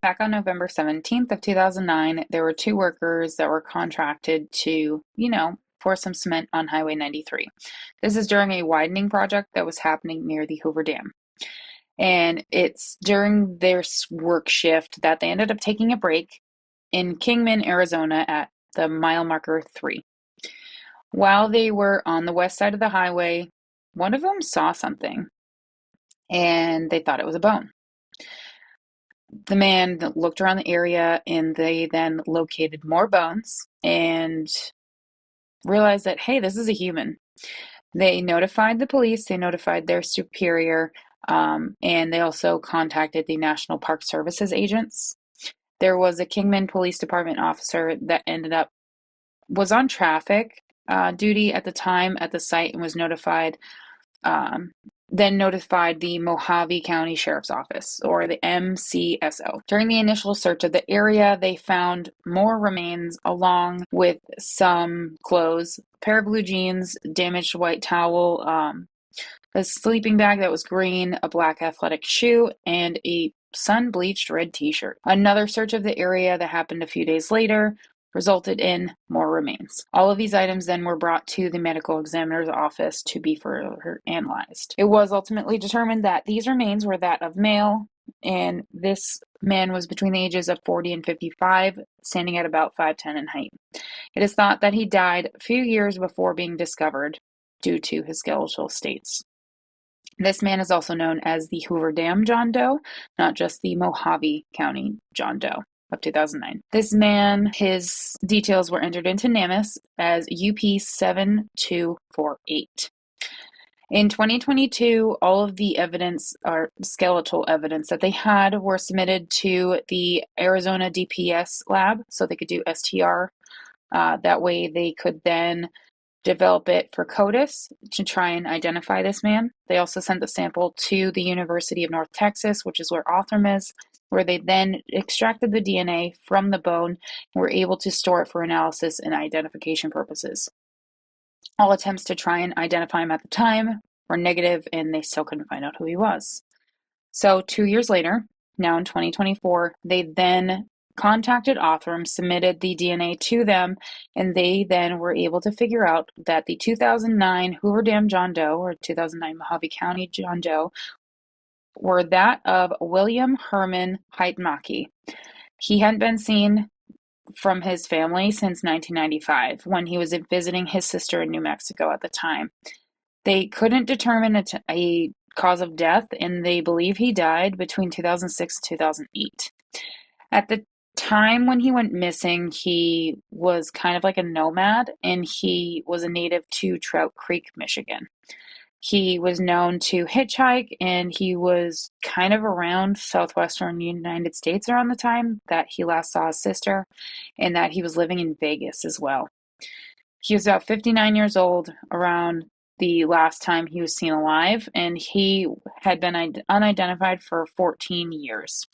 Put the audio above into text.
Back on November 17th of 2009, there were two workers that were contracted to, pour some cement on Highway 93. This is during a widening project that was happening near the Hoover Dam. And it's during their work shift that they ended up taking a break in Kingman, Arizona at the mile marker 3. While they were on the west side of the highway, one of them saw something and they thought it was a bone. The man looked around the area and they then located more bones and realized that, hey, this is a human. They notified the police, they notified their superior, and they also contacted the National Park Services agents. There was a Kingman Police Department officer that was on traffic duty at the time at the site and was notified, then notified the Mohave County Sheriff's Office, or the MCSO. During the initial search of the area, they found more remains along with some clothes, a pair of blue jeans, damaged white towel, a sleeping bag that was green, a black athletic shoe, and a sun-bleached red t-shirt. Another search of the area that happened a few days later resulted in more remains. All of these items then were brought to the medical examiner's office to be further analyzed. It was ultimately determined that these remains were that of male, and this man was between the ages of 40 and 55, standing at about 5'10" in height. It is thought that he died a few years before being discovered due to his skeletal states. This man is also known as the Hoover Dam John Doe, not just the Mohave County John Doe of 2009. This man, his details were entered into NamUs as UP7248. In 2022, all of the evidence, or skeletal evidence that they had, were submitted to the Arizona DPS lab so they could do STR. That way they could then develop it for CODIS to try and identify this man. They also sent the sample to the University of North Texas, which is where Othram is, where they then extracted the DNA from the bone and were able to store it for analysis and identification purposes. All attempts to try and identify him at the time were negative, and they still couldn't find out who he was. So 2 years later, now in 2024, they then contacted Othram, submitted the DNA to them, and they then were able to figure out that the 2009 Hoover Dam John Doe, or 2009 Mohave County John Doe, were that of William Herman-Hietamaki. He hadn't been seen from his family since 1995, when he was visiting his sister in New Mexico at the time. They couldn't determine a cause of death, and they believe he died between 2006 and 2008. At the time when he went missing, he was kind of like a nomad, and he was a native to Trout Creek, Michigan. He was known to hitchhike, and he was kind of around southwestern United States around the time that he last saw his sister, and that he was living in Vegas as well. He was about 59 years old around the last time he was seen alive, and he had been unidentified for 14 years.